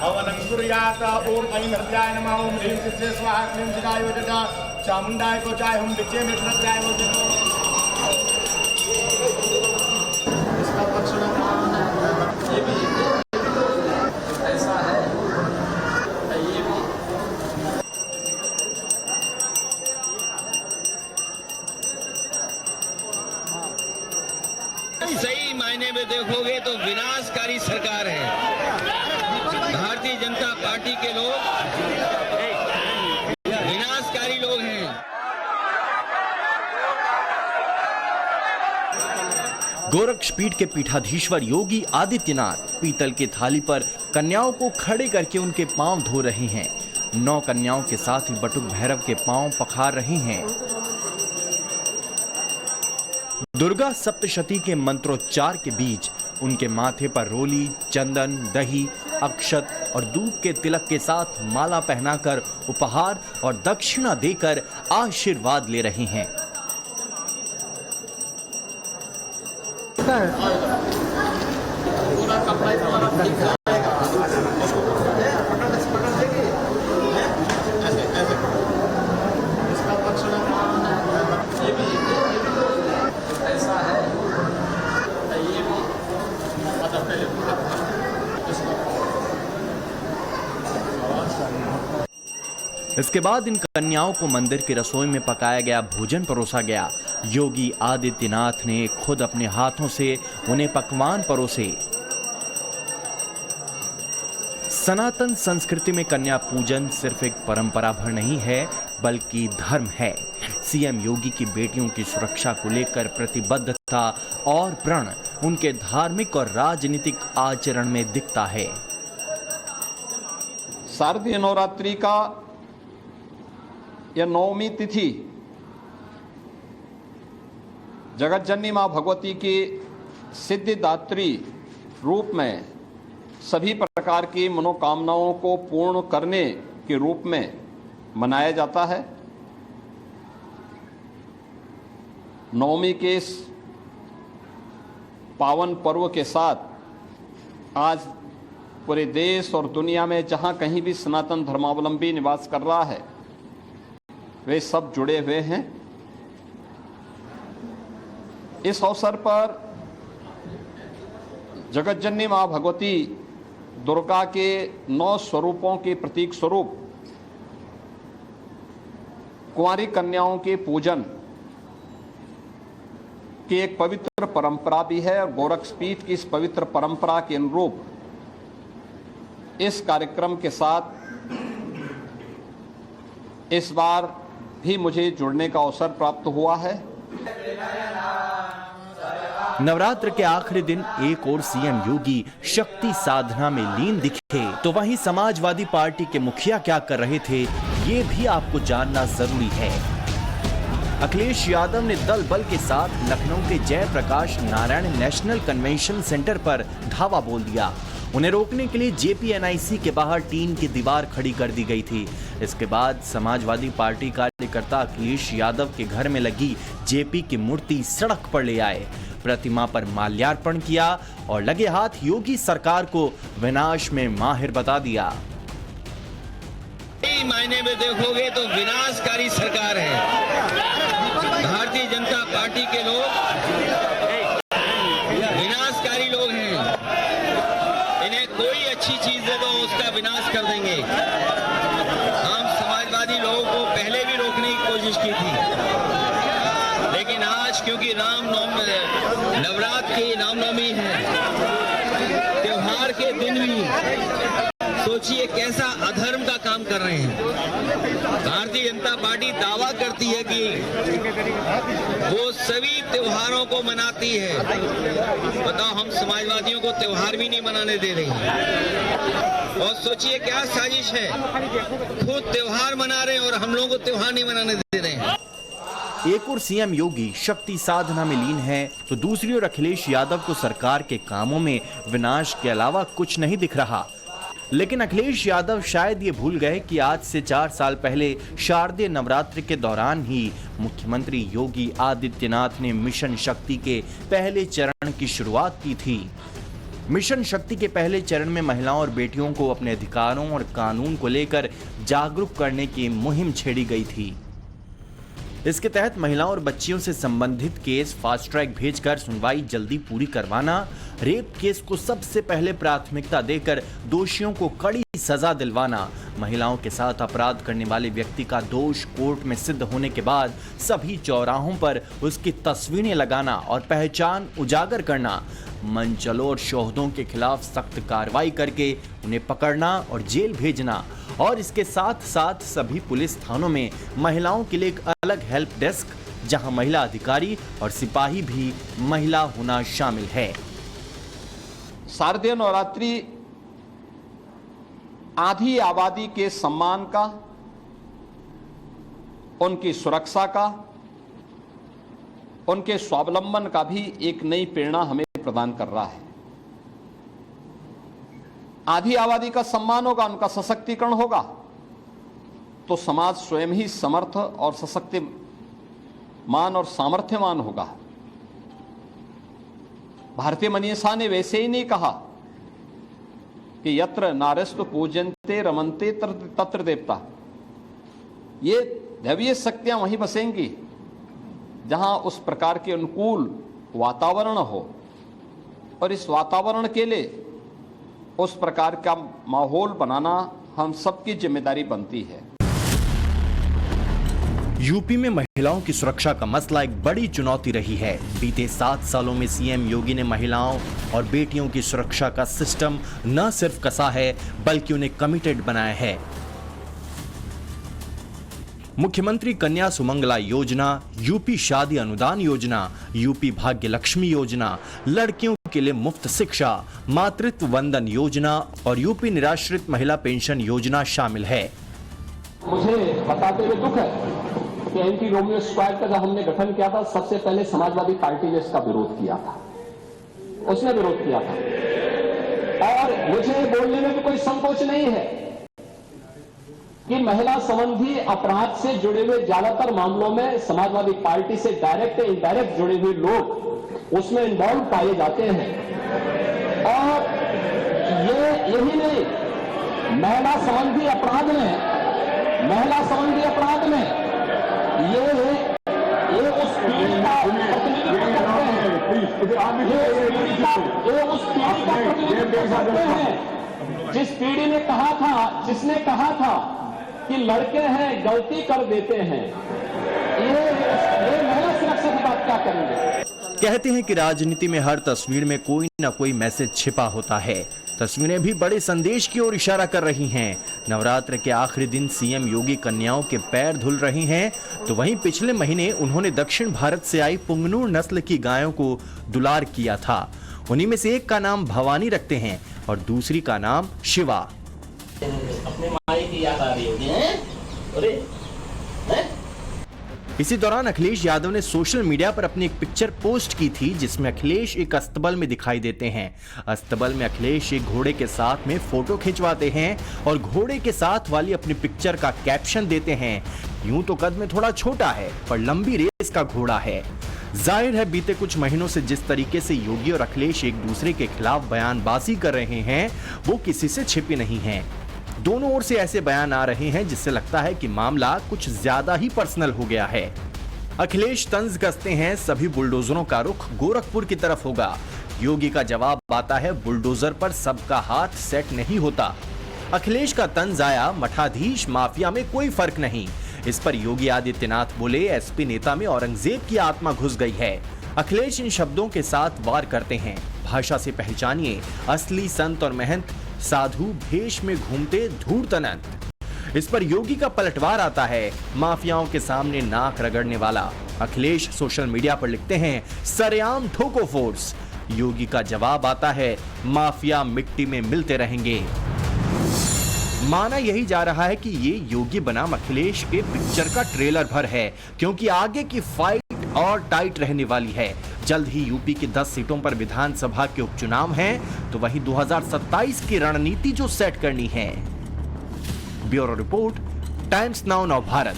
हवनं कुर्यात्। ओम ऐं हृदयाय नमः। ओम ह्रीं सिद्धे स्वाहा। क्लीं चिदाय वजदा चामुंडाय को चाहे हम विजय में प्रत्याय हो जाओ। इसका पक्षण कौन है? ये भी ऐसा है। ये भी सही मायने में देखोगे तो विनाशकारी सरकार है। भारतीय जनता पार्टी के लोग विनाशकारी लोग हैं। गोरक्षपीठ के पीठाधीश्वर योगी आदित्यनाथ पीतल की थाली पर कन्याओं को खड़े करके उनके पांव धो रहे हैं। 9 कन्याओं के साथ ही बटुक भैरव के पांव पखार रहे हैं। दुर्गा सप्तशती के मंत्रोच्चार के बीच उनके माथे पर रोली, चंदन, दही, अक्षत और दूध के तिलक के साथ माला पहनाकर उपहार और दक्षिणा देकर आशीर्वाद ले रहे हैं। पूरा कपड़ा ही तुम्हारा ठीक रहेगा। ऐसे ऐसे इसका पक्षण कौन है? ये भी ऐसा है। ये भी मतलब पहले इसके बाद इन कन्याओं को मंदिर की रसोई में पकाया गया भोजन परोसा गया। योगी आदित्यनाथ ने खुद अपने हाथों से उन्हें पकवान परोसे। सनातन संस्कृति में कन्या पूजन सिर्फ एक परंपरा भर नहीं है बल्कि धर्म है। सीएम योगी की बेटियों की सुरक्षा को लेकर प्रतिबद्धता और प्रण उनके धार्मिक और राजनीतिक आचरण में दिखता है। शारदीय नवरात्रि का यह 9वीं तिथि जगतजननी मां भगवती की सिद्धिदात्री रूप में सभी प्रकार की मनोकामनाओं को पूर्ण करने के रूप में मनाया जाता है। नवमी के इस पावन पर्व के साथ आज पूरे देश और दुनिया में जहां कहीं भी सनातन धर्मावलंबी निवास कर रहा है वे सब जुड़े हुए हैं। इस अवसर पर जगतजननी मां भगवती दुर्गा के 9 स्वरूपों के प्रतीक स्वरूप कुंवारी कन्याओं के पूजन की एक पवित्र परंपरा भी है और गोरक्षपीठ की इस पवित्र परंपरा के अनुरूप इस कार्यक्रम के साथ इस बार भी मुझे जुड़ने का अवसर प्राप्त हुआ है। नवरात्र के आखिरी दिन एक और सीएम योगी शक्ति साधना में लीन दिखे तो वहीं समाजवादी पार्टी के मुखिया क्या कर रहे थे ये भी आपको जानना जरूरी है। अखिलेश यादव ने दल बल के साथ लखनऊ के Jayaprakash Narayan national convention centre पर धावा बोल दिया। उन्हें रोकने के लिए जेपीएनआईसी के बाहर टीन की दीवार खड़ी कर दी गई थी। इसके बाद समाजवादी पार्टी कार्यकर्ता अखिलेश यादव के घर में लगी जेपी की मूर्ति सड़क पर ले आए, प्रतिमा पर माल्यार्पण किया और लगे हाथ योगी सरकार को विनाश में माहिर बता दिया। सही मायने में देखोगे तो विनाशकारी सरकार है। भारतीय जनता पार्टी के लोग विनाशकारी लोग हैं। इन्हें कोई अच्छी चीज दे दो उसका विनाश कर देंगे। हम समाजवादी लोगों को पहले भी रोकने की कोशिश की थी, लेकिन आज क्योंकि नवरात्र की रामनवमी है, त्योहार के दिन भी सोचिए कैसा अधर्म का काम कर रहे हैं। भारतीय जनता पार्टी दावा करती है कि वो सभी त्योहारों को मनाती है। बताओ, हम समाजवादियों को त्योहार भी नहीं मनाने दे रही हैं। और सोचिए क्या साजिश है, खुद त्योहार मना रहे हैं और हम लोगों को त्योहार नहीं मनाने दे रहे हैं। एक और सीएम योगी शक्ति साधना में लीन है तो दूसरी ओर अखिलेश यादव को सरकार के कामों में विनाश के अलावा कुछ नहीं दिख रहा। लेकिन अखिलेश यादव शायद ये भूल गए कि आज से 4 साल पहले शारदीय नवरात्रि के दौरान ही मुख्यमंत्री योगी आदित्यनाथ ने मिशन शक्ति के पहले चरण की शुरुआत की थी। मिशन शक्ति के पहले चरण में महिलाओं और बेटियों को अपने अधिकारों और कानून को लेकर जागरूक करने की मुहिम छेड़ी गई थी। इसके तहत महिलाओं और बच्चियों से संबंधित केस फास्ट ट्रैक भेजकर सुनवाई जल्दी पूरी करवाना, रेप केस को सबसे पहले प्राथमिकता देकर दोषियों को कड़ी सजा दिलवाना, महिलाओं के साथ अपराध करने वाले व्यक्ति का दोष कोर्ट में सिद्ध होने के बाद सभी चौराहों पर उसकी तस्वीरें लगाना और पहचान उजागर करना, मनचलों और शोहदों के खिलाफ सख्त कार्रवाई करके उन्हें पकड़ना और जेल भेजना, और इसके साथ साथ सभी पुलिस थानों में महिलाओं के लिए एक अलग हेल्प डेस्क, जहां महिला अधिकारी और सिपाही भी महिला होना शामिल है। शारदीय नवरात्रि आधी आबादी के सम्मान का, उनकी सुरक्षा का, उनके स्वावलंबन का भी एक नई प्रेरणा हमें प्रदान कर रहा है। आधी आबादी का सम्मान होगा, उनका सशक्तिकरण होगा, तो समाज स्वयं ही समर्थ और सशक्तिमान और सामर्थ्यवान होगा। भारतीय मनीषा ने वैसे ही नहीं कहा कि यत्र नारस्तु पूजन्ते रमन्ते तत्र देवता। ये दैवीय शक्तियां वहीं बसेंगी जहां उस प्रकार के अनुकूल वातावरण हो, और इस वातावरण के लिए उस प्रकार का माहौल बनाना हम सबकी जिम्मेदारी बनती है। यूपी में महिलाओं की सुरक्षा का मसला एक बड़ी चुनौती रही है। बीते 7 सालों में सीएम योगी ने महिलाओं और बेटियों की सुरक्षा का सिस्टम न सिर्फ कसा है बल्कि उन्हें कमिटेड बनाया है। मुख्यमंत्री कन्या सुमंगला योजना, यूपी शादी अनुदान योजना, यूपी भाग्य लक्ष्मी योजना, लड़कियों के लिए मुफ्त शिक्षा, मातृत्व वंदन योजना और यूपी निराश्रित महिला पेंशन योजना शामिल है। मुझे बताते हुए दुख है कि एंटी रोमियो स्क्वाड का जब हमने गठन किया था, सबसे पहले समाजवादी पार्टी ने इसका विरोध किया था, उसने विरोध किया था। और मुझे बोलने में भी कोई संकोच नहीं है कि महिला संबंधी अपराध से जुड़े हुए ज्यादातर मामलों में समाजवादी पार्टी से डायरेक्ट या इनडायरेक्ट जुड़े हुए लोग उसमें इन्वॉल्व पाए जाते हैं। और यही नहीं, महिला संबंधी अपराध में ये उस पीड़ित का प्रतिनिधित्व करते हैं जिस पीढ़ी ने कहा था, जिसने कहा था कि लड़के हैं गलती कर देते हैं। ये महिला सुरक्षा की बात क्या करेंगे? कहते हैं कि राजनीति में हर तस्वीर में कोई ना कोई मैसेज छिपा होता है। तस्वीरें भी बड़े संदेश की ओर इशारा कर रही हैं। नवरात्र के आखिरी दिन सीएम योगी कन्याओं के पैर धुल रही हैं, तो वहीं पिछले महीने उन्होंने दक्षिण भारत से आई पुंगनूर नस्ल की गायों को दुलार किया था। उन्हीं में से एक का नाम भवानी रखते हैं और दूसरी का नाम शिवा। अपने माई की याद आ रही होगी, अरे इसी दौरान अखिलेश यादव ने सोशल मीडिया पर अपनी एक पिक्चर पोस्ट की थी जिसमें अखिलेश एक अस्तबल में दिखाई देते हैं। अस्तबल में अखिलेश एक घोड़े के साथ में फोटो खिंचवाते हैं और घोड़े के साथ वाली अपनी पिक्चर का कैप्शन देते हैं, यूं तो कद में थोड़ा छोटा है पर लंबी रेस का घोड़ा है। जाहिर है बीते कुछ महीनों से जिस तरीके से योगी और अखिलेश एक दूसरे के खिलाफ बयानबाजी कर रहे हैं वो किसी से छिपी नहीं है। दोनों ओर से ऐसे बयान आ रहे हैं जिससे लगता है कि मामला कुछ ज्यादा ही पर्सनल हो गया है। अखिलेश तंज कसते हैं सभी बुलडोजरों का रुख गोरखपुर की तरफ होगा। योगी का जवाब आता है बुलडोजर पर सबका हाथ सेट नहीं होता। अखिलेश का तंज आया मठाधीश माफिया में कोई फर्क नहीं। इस पर योगी आदित्यनाथ बोले एसपी नेता में औरंगजेब की आत्मा घुस गई है। अखिलेश इन शब्दों के साथ वार करते हैं, भाषा से पहचानिए असली संत और महंत साधु भेष में घूमते धूर्त अनंत। इस पर योगी का पलटवार आता है, माफियाओं के सामने नाक रगड़ने वाला। अखिलेश सोशल मीडिया पर लिखते हैं सरेआम ठोको फोर्स। योगी का जवाब आता है माफिया मिट्टी में मिलते रहेंगे। माना यही जा रहा है कि ये योगी बनाम अखिलेश के पिक्चर का ट्रेलर भर है, क्योंकि आगे की फाइट और टाइट रहने वाली है। जल्द ही यूपी की 10 सीटों पर विधानसभा के उपचुनाव हैं, तो वहीं 2027 की रणनीति जो सेट करनी है। Bureau report, times now Bharat.